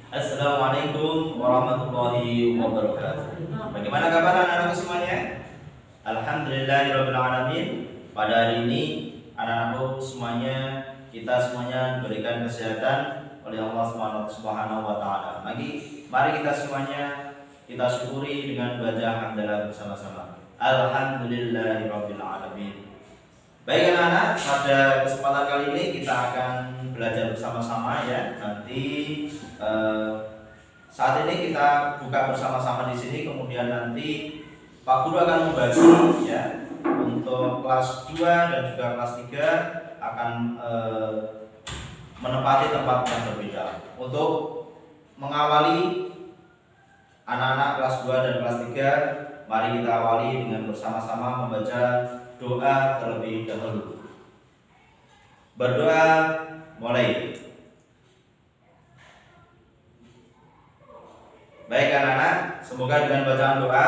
Assalamualaikum warahmatullahi wabarakatuh. Bagaimana kabar anak-anakku semuanya? Alhamdulillahirabbil alamin. Pada hari ini anak-anakku semuanya, kita semuanya diberikan kesehatan oleh Allah Subhanahu wa taala. Mari kita semuanya kita syukuri dengan baca hamdalah bersama-sama. Alhamdulillahirabbil alamin. Baik anak-anak, pada kesempatan kali ini kita akan belajar bersama-sama ya. Nanti saat ini kita buka bersama-sama di sini, kemudian nanti Pak Guru akan membagi ya untuk kelas 2 dan juga kelas 3 akan menempati tempat yang berbeda. Untuk mengawali anak-anak kelas 2 dan kelas 3, mari kita awali dengan bersama-sama membaca doa terlebih dahulu. Berdoa mulai. Baik anak-anak, semoga dengan bacaan doa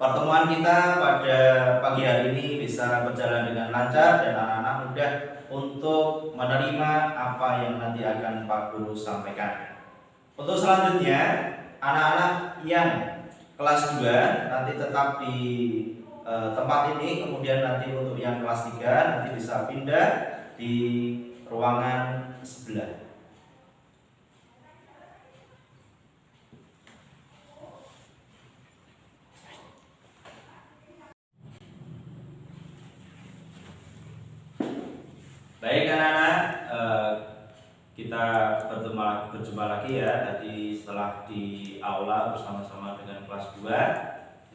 pertemuan kita pada pagi hari ini bisa berjalan dengan lancar dan anak-anak mudah untuk menerima apa yang nanti akan Pak Guru sampaikan. Untuk selanjutnya, anak-anak yang kelas 2 nanti tetap di tempat ini, kemudian nanti untuk yang kelas 3 nanti bisa pindah di ruangan sebelah. Baik anak-anak, kita berjumpa lagi ya. Tadi setelah di aula bersama-sama dengan kelas 2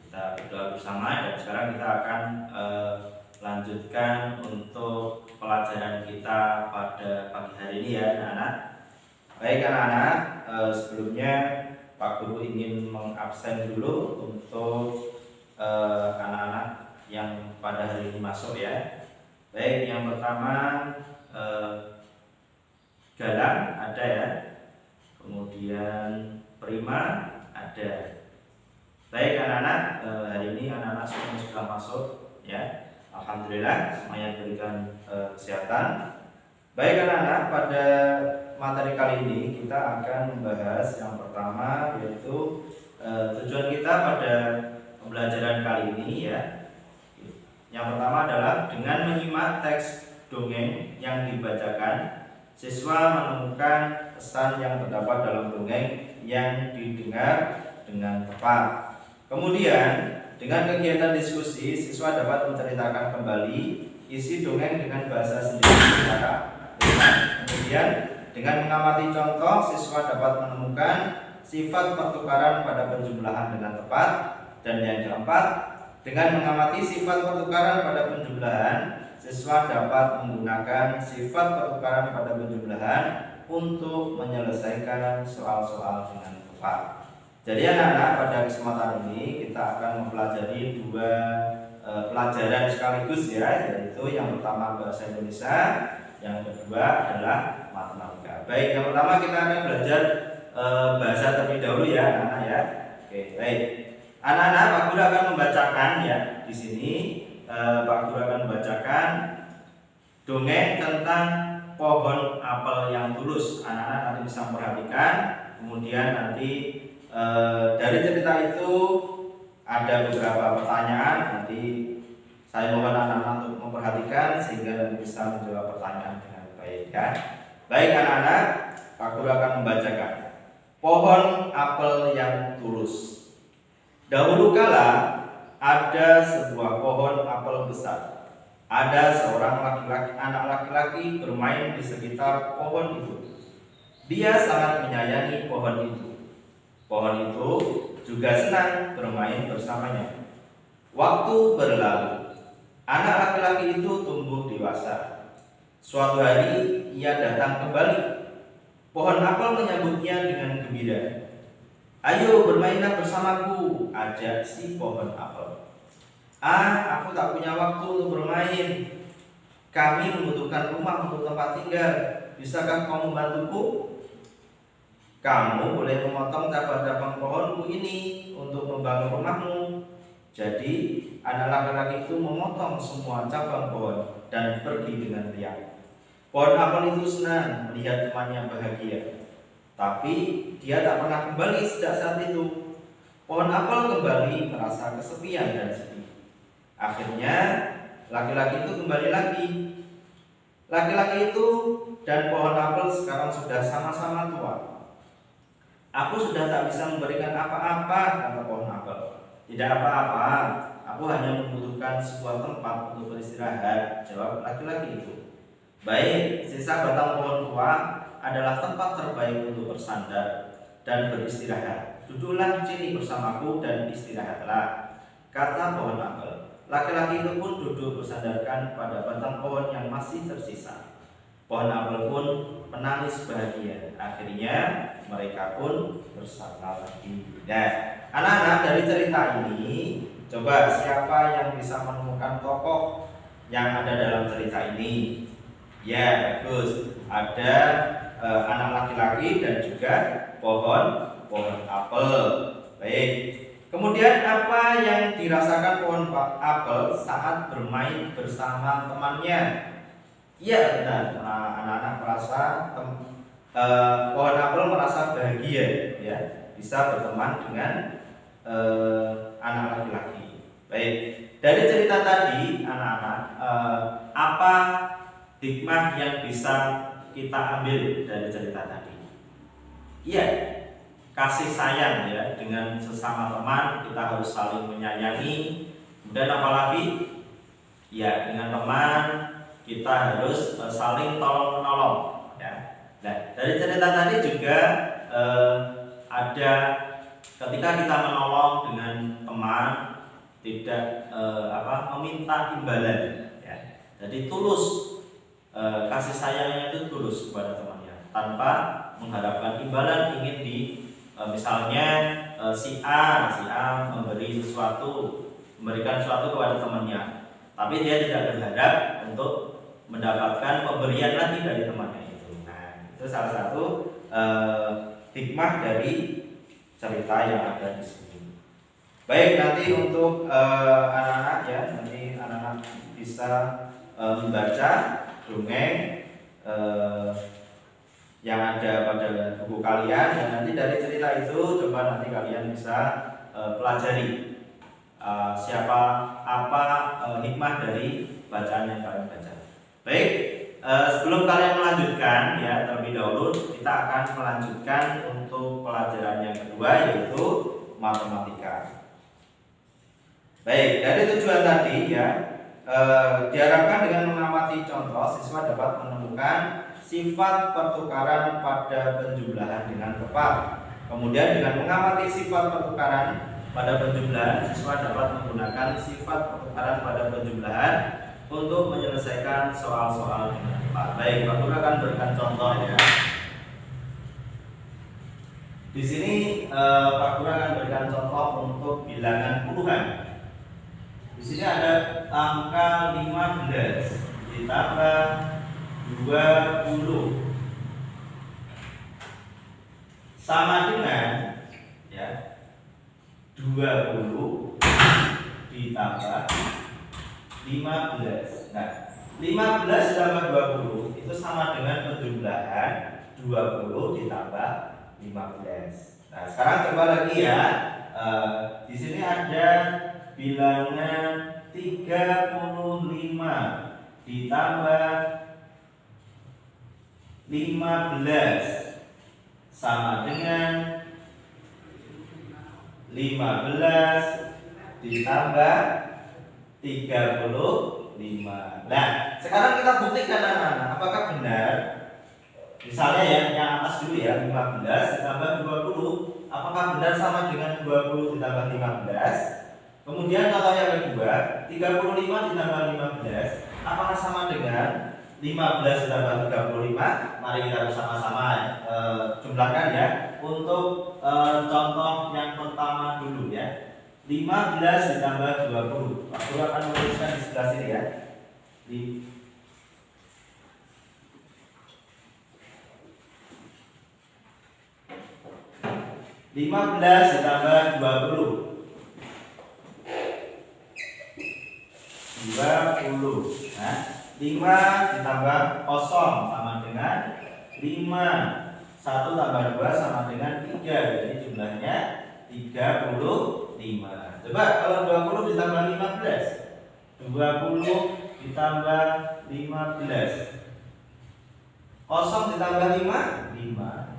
kita berdoa bersama, dan sekarang kita akan lanjutkan untuk pelajaran kita pada pagi hari ini ya anak-anak. Baik anak-anak, sebelumnya Pak Guru ingin mengabsen dulu untuk anak-anak yang pada hari ini masuk ya. Baik, yang pertama Galang ada ya, kemudian Prima ada. Baik anak-anak, hari ini anak-anak semuanya sudah masuk ya. Alhamdulillah semuanya diberikan kesehatan. Baik anak-anak, pada materi kali ini kita akan membahas yang pertama, yaitu tujuan kita pada pembelajaran kali ini ya. Yang pertama adalah dengan menyimak teks dongeng yang dibacakan, siswa menemukan pesan yang terdapat dalam dongeng yang didengar dengan tepat. Kemudian, dengan kegiatan diskusi, siswa dapat menceritakan kembali isi dongeng dengan bahasa sendiri secara ringan. Kemudian, dengan mengamati contoh, siswa dapat menemukan sifat pertukaran pada penjumlahan dengan tepat. Dan yang keempat, dengan mengamati sifat pertukaran pada penjumlahan, siswa dapat menggunakan sifat pertukaran pada penjumlahan untuk menyelesaikan soal-soal dengan tepat. Jadi anak-anak, pada kesempatan ini kita akan mempelajari 2 pelajaran sekaligus ya, yaitu yang pertama bahasa Indonesia, yang kedua adalah matematika. Baik, yang pertama kita akan belajar bahasa terlebih dahulu ya anak-anak ya. Oke, baik. Anak-anak, Pak Guru akan membacakan ya di sini. Pak Guru akan membacakan dongeng tentang pohon apel yang tulus. Anak-anak nanti bisa memperhatikan. Kemudian nanti dari cerita itu ada beberapa pertanyaan. Nanti saya mohon anak-anak untuk memperhatikan sehingga nanti bisa menjawab pertanyaan dengan baik ya. Baik anak-anak, Pak Guru akan membacakan pohon apel yang tulus. Dahulu kala ada sebuah pohon apel besar. Ada seorang anak laki-laki bermain di sekitar pohon itu. Dia sangat menyayangi pohon itu. Pohon itu juga senang bermain bersamanya. Waktu berlalu, anak laki-laki itu tumbuh dewasa. Suatu hari ia datang kembali. Pohon apel menyambutnya dengan gembira. "Ayo bermainlah bersamaku," ajak si pohon apel. Aku tak punya waktu untuk bermain. Kami membutuhkan rumah untuk tempat tinggal. Bisakah kau membantuku? Kamu boleh memotong cabang-cabang pohonku ini untuk membangun rumahmu. Jadi anak laki-laki itu memotong semua cabang pohon dan pergi dengan riang. Pohon apel itu senang melihat temannya bahagia. tapi dia tak pernah kembali sejak saat itu. Pohon apel kembali merasa kesepian dan sedih. Akhirnya laki-laki itu kembali lagi. Laki-laki itu dan pohon apel sekarang sudah sama-sama tua. Aku sudah tak bisa memberikan apa-apa, kata pohon apel. Tidak apa-apa, aku hanya membutuhkan sebuah tempat untuk beristirahat, jawab laki-laki itu. Baik, sisa batang pohon tua adalah tempat terbaik untuk bersandar dan beristirahat. Duduklah di sini bersamaku dan istirahatlah, kata pohon apel. Laki-laki itu pun duduk bersandarkan pada batang pohon yang masih tersisa. Pohon apel pun menangis bahagia. Akhirnya mereka pun bersama lagi. Nah, anak-anak, dari cerita ini, coba siapa yang bisa menemukan tokoh yang ada dalam cerita ini? Ya, bagus. Ada anak laki-laki dan juga pohon apel. Baik. Kemudian apa yang dirasakan pohon apel saat bermain bersama temannya? Iya, benar. Anak-anak merasa pohon apel merasa bahagia, ya, bisa berteman dengan anak laki-laki. Baik. Dari cerita tadi, anak-anak, apa hikmah yang bisa kita ambil dari cerita tadi? Iya, kasih sayang, ya, dengan sesama teman kita harus saling menyayangi. Kemudian apalagi? Ya, dengan teman kita harus saling tolong menolong, ya. Nah, dari cerita tadi juga ada ketika kita menolong dengan teman tidak meminta imbalan, ya. Jadi tulus, kasih sayangnya itu tulus kepada temannya tanpa mengharapkan imbalan, ingin di misalnya si A memberikan sesuatu kepada temannya, tapi dia tidak berharap untuk mendapatkan pemberian lagi dari temannya itu. Nah, itu salah satu hikmah dari cerita yang ada di sini. Baik, nanti untuk anak-anak, ya, nanti anak-anak bisa membaca dongeng yang ada pada buku kalian, dan nanti dari cerita itu coba nanti kalian bisa pelajari hikmah dari bacaan yang kalian baca. Baik, sebelum kalian melanjutkan, ya, terlebih dahulu kita akan melanjutkan untuk pelajaran yang kedua, yaitu matematika. Baik, dari tujuan tadi, ya, diharapkan dengan mengamati contoh siswa dapat menemukan sifat pertukaran pada penjumlahan dengan tepat. Kemudian dengan mengamati sifat pertukaran pada penjumlahan, siswa dapat menggunakan sifat pertukaran pada penjumlahan untuk menyelesaikan soal-soal dengan tepat. Baik, Pak Guru akan berikan contoh, ya. Di sini Pak Guru akan berikan contoh untuk bilangan puluhan. Di sini ada angka 15 ditambah 20 sama dengan, ya, 20 ditambah 15. Nah, 15 ditambah 20 itu sama dengan penjumlahan 20 ditambah 15. Nah, sekarang coba lagi, ya. Di sini ada bilangan 35 ditambah 15 sama dengan 15 ditambah 35. Nah, sekarang kita buktikan, anak-anak, apakah benar. Misalnya, ya, yang atas dulu, ya, 15 ditambah 20, apakah benar sama dengan 20 ditambah 15? Kemudian contoh yang kedua, 35 ditambah 15, apakah sama dengan 15 ditambah 35? Mari kita bersama-sama jumlahkan, ya. Untuk contoh yang pertama dulu, ya. 15 ditambah 20. Pak Guru akan menuliskan di sebelah sini, ya. 15 ditambah 20. 20. Nah, 5 ditambah 0 sama dengan 5. 1 tambah 2 sama dengan 3. Jadi jumlahnya 35. Coba kalau 20 ditambah 15. 20 ditambah 15. 0 ditambah 5, 5.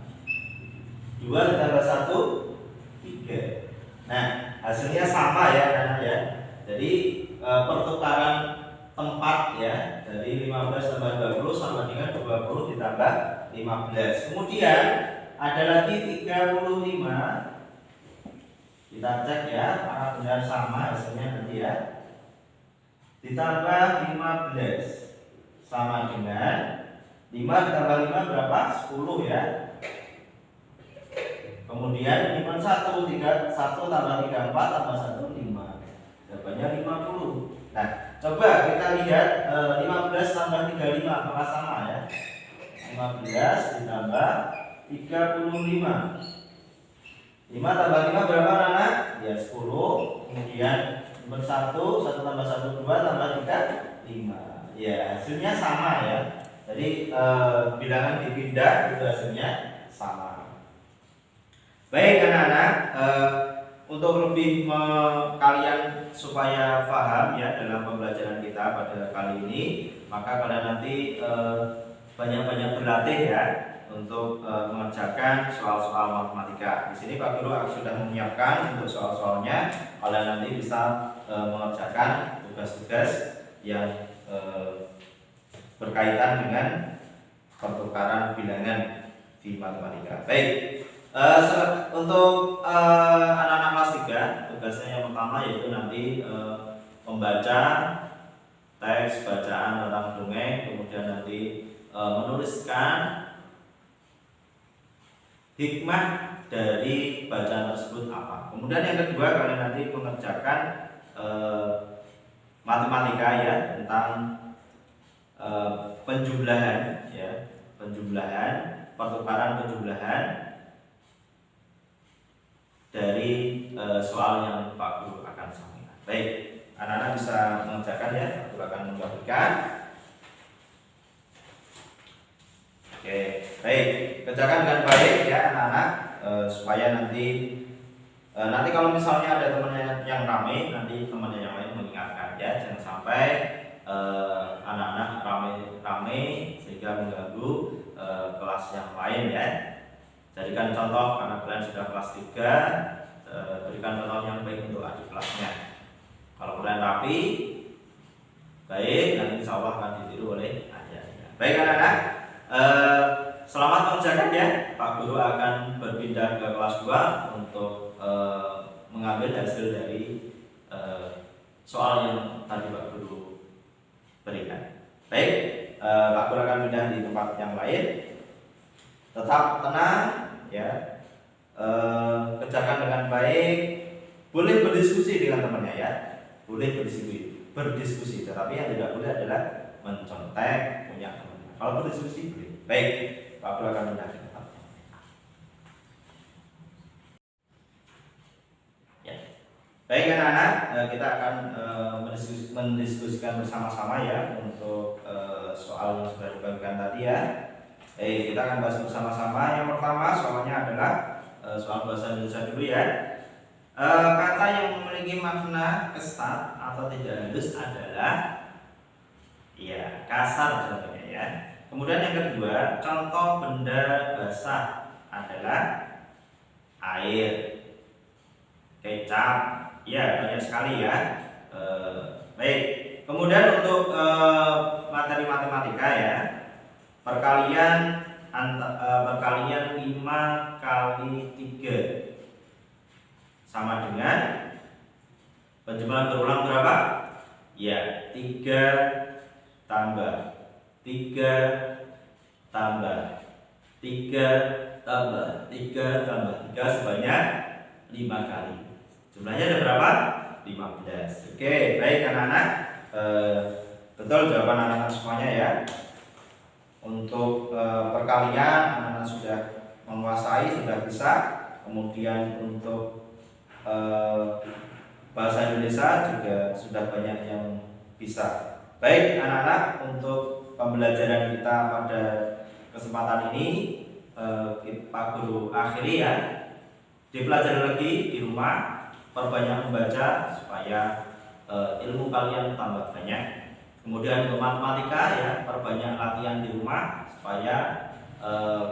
2 ditambah 1, 3. Nah, hasilnya sama ya anak ya. Jadi pertukaran tempat ya, dari 15 tambah 20 sama dengan 20 ditambah 15. Kemudian ada lagi 35. Kita cek ya, apakah benar sama hasilnya nanti ya. Ditambah 15 sama dengan 5 ditambah 5 berapa? 10 ya. Kemudian ini 1 tambah 3 4 tambah 1 5. Jawabannya 50. Nah, coba kita lihat 15 tambah 35 apakah sama ya? 15 ditambah 35. 5 tambah 5 berapa anak? Ya 10. Kemudian nomor 1 tambah 1 2 tambah 3 5. Ya, hasilnya sama ya. Jadi bilangan dipindah itu hasilnya sama. Baik anak-anak, untuk lebih kalian supaya paham ya dalam pembelajaran kita pada kali ini, maka kalian nanti banyak-banyak berlatih ya untuk mengerjakan soal-soal matematika. Di sini Pak Guru sudah menyiapkan untuk soal-soalnya. Kalian nanti bisa mengerjakan tugas-tugas yang berkaitan dengan pertukaran bilangan di matematika. Baik. Untuk anak-anak kelas 3, tugasnya yang pertama yaitu nanti membaca teks bacaan tentang dongeng, kemudian nanti menuliskan hikmah dari bacaan tersebut apa. Kemudian yang kedua, kalian nanti mengerjakan matematika ya tentang penjumlahan ya, pertukaran penjumlahan dari soal yang Pak Guru akan sampaikan. Baik, anak-anak bisa mengerjakan ya, Pak Guru akan membagikan. Oke, baik, kerjakan dengan baik ya anak-anak, supaya nanti kalau misalnya ada temannya yang ramai, nanti temannya yang lain mengingatkan ya, jangan sampai anak-anak ramai sehingga mengganggu kelas yang lain ya. Jadikan contoh karena kalian sudah kelas 3, berikan contoh yang baik untuk adik kelasnya. Kalau kalian rapi, baik, nanti insya Allah akan ditiru oleh adik-adiknya. Baik anak-anak, selamat mengerjakan ya. Pak Guru akan berpindah ke kelas 2 untuk mengambil hasil dari soal yang tadi Pak Guru berikan. Baik, Pak Guru akan pindah di tempat yang lain. Tetap tenang ya, kerjakan dengan baik. Boleh berdiskusi dengan temannya ya, boleh berdiskusi, tetapi yang tidak boleh adalah mencontek punya temannya. Kalau berdiskusi boleh. Baik, Pak Guru akan pindah ke tempat. Ya. Baik anak-anak, kita akan mendiskusikan bersama-sama ya untuk soal yang sudah dibagikan tadi ya. Kita akan bahas bersama-sama. Yang pertama soalnya adalah soal bahasa Indonesia dulu ya. Kata yang memiliki makna kesat atau tidak halus adalah ya kasar contohnya ya. Kemudian yang kedua, contoh benda basah adalah air, kecap, ya banyak sekali ya. Baik. Kemudian untuk materi matematika ya. Perkalian 5 kali 3 sama dengan penjumlahan berulang berapa? Ya, 3 tambah 3 tambah 3 tambah 3 tambah 3 sebanyak 5 kali. Jumlahnya ada berapa? 15. Oke, baik anak-anak. Betul jawaban anak-anak semuanya ya. Untuk perkalian anak-anak sudah menguasai, sudah bisa. Kemudian untuk bahasa Indonesia juga sudah banyak yang bisa. Baik anak-anak, untuk pembelajaran kita pada kesempatan ini Pak Guru akhiri ya, dipelajari lagi di rumah, perbanyak membaca supaya ilmu kalian tambah banyak. Kemudian untuk matematika ya, perbanyak latihan di rumah supaya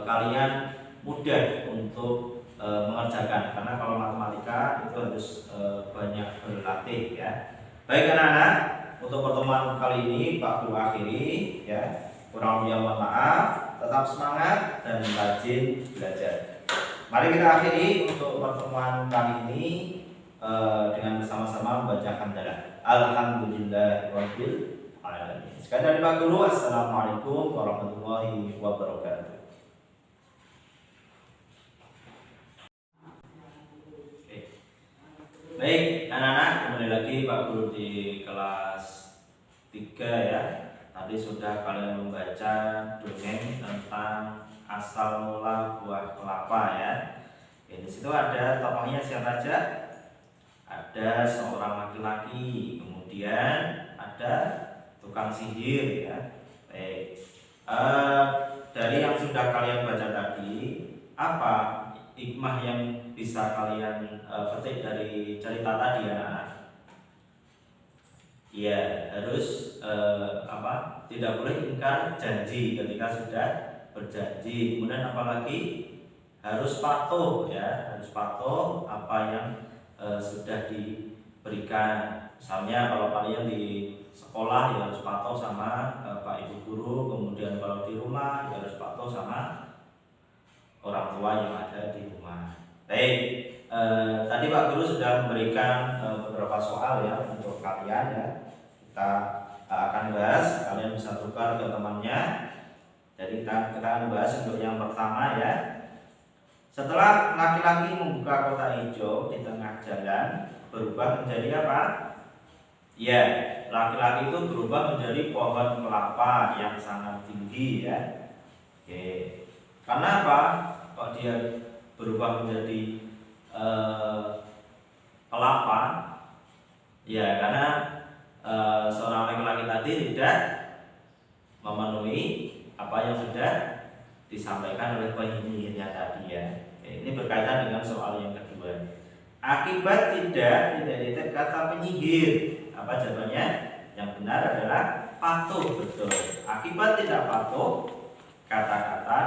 kalian mudah untuk mengerjakan, karena kalau matematika itu harus banyak berlatih ya. Baik anak-anak, untuk pertemuan kali ini Pak Guru akhiri ya. Kurang lebih mohon maaf, tetap semangat dan rajin belajar. Mari kita akhiri untuk pertemuan kali ini dengan bersama-sama membaca hamdalah. Alhamdulillahirabbil alamin. Sekali dari Pak Guru, assalamualaikum warahmatullahi wabarakatuh. Oke. Baik, anak-anak, kembali lagi Pak Guru di kelas 3 ya. Tadi sudah kalian membaca dongeng tentang asal mula buah kelapa ya. Di situ ada tokohnya siapa aja? Ada seorang laki-laki, kemudian ada tukang sihir ya. Baik. Dari yang sudah kalian baca tadi, apa hikmah yang bisa kalian petik dari cerita tadi ya anak-anak? Ya, harus tidak boleh ingkar janji ketika sudah berjanji. Kemudian apalagi harus patuh ya, harus patuh apa yang sudah diberikan. Misalnya kalau kalian di sekolah ya harus patuh sama Pak Ibu guru, kemudian kalau di rumah ya harus patuh sama orang tua yang ada di rumah. Baik, tadi Pak Guru sudah memberikan beberapa soal ya untuk kalian ya. Kita akan bahas, kalian bisa tukar ke temannya. Jadi kita akan bahas untuk yang pertama ya. Setelah laki-laki membuka kotak hijau di tengah jalan, berubah menjadi apa? Ya, laki-laki itu berubah menjadi pohon kelapa yang sangat tinggi ya. Oke. Karena apa? Kok dia berubah menjadi kelapa? Ya, karena seorang laki-laki tadi tidak memenuhi apa yang sudah disampaikan oleh penyihirnya tadi ya. Ini berkaitan dengan soal yang kedua. Akibat tidak kata penyihir, apa jawabannya? Yang benar adalah patuh, betul. Akibat tidak patuh, kata-kata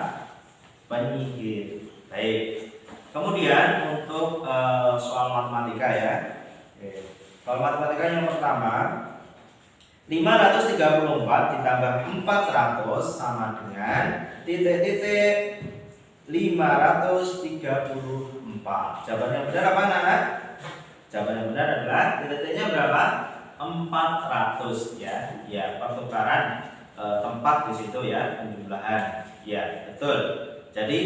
penyihir. Baik. Kemudian untuk soal matematika ya. Soal matematika yang pertama, 534 ditambah 400 sama dengan titik-titik 534. Jawaban yang benar apa anak-anak? Jawaban yang benar adalah titik-titiknya berapa? 400 ya. Ya, pertukaran tempat di situ ya, penjumlahan. Ya, betul. Jadi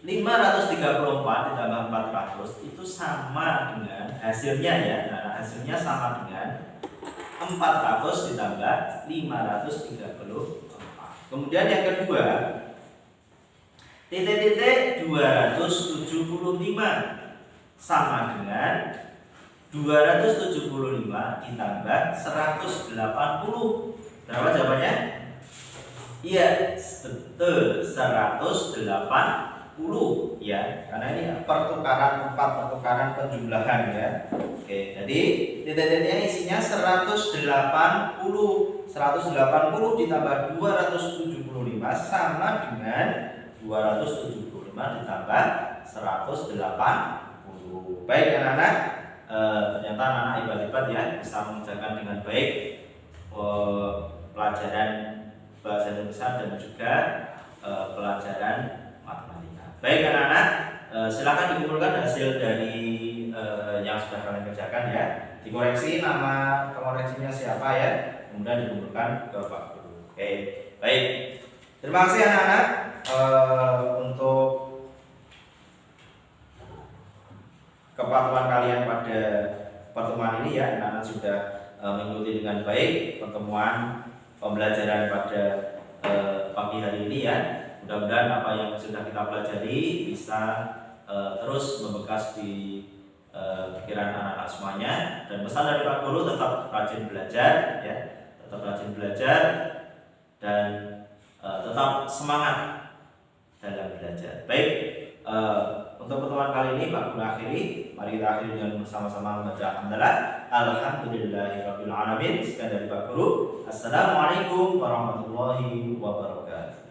534 ditambah 400 itu sama dengan hasilnya ya. Nah, hasilnya sama dengan 400 ditambah 534. Kemudian yang kedua, titik-titik 275 sama dengan 275 ditambah 180. Berapa jawabannya? Iya, betul, 180 ya, karena ini pertukaran penjumlahan ya. Oke, jadi titik-titiknya isinya 180. 180 ditambah 275 sama dengan 275 ditambah 180. Baik anak-anak, ternyata anak-anak hebat-hebat ya, bisa mengerjakan dengan baik pelajaran bahasa Indonesia dan juga pelajaran matematika. Baik anak-anak, silakan dikumpulkan hasil dari yang sudah kalian kerjakan ya. Dikoreksi nama pengoreksinya siapa ya, kemudian dikumpulkan ke Pak Guru. Oke, baik. Terima kasih anak-anak untuk kepatuhan kalian pada pertemuan ini ya. Anak-anak sudah mengikuti dengan baik pertemuan pembelajaran pada pagi hari ini ya. Mudah-mudahan apa yang sudah kita pelajari bisa terus membekas di pikiran anak-anak semuanya. Dan pesan dari Pak Guru, tetap rajin belajar ya, tetap rajin belajar dan tetap semangat dalam belajar. Baik, Untuk pertemuan kali ini Pak Guru akhiri. Mari kita akhiri dengan bersama-sama membaca hamdalah. Alhamdulillahirabbil alamin. Sekian dari Pak Guru. Assalamualaikum warahmatullahi wabarakatuh.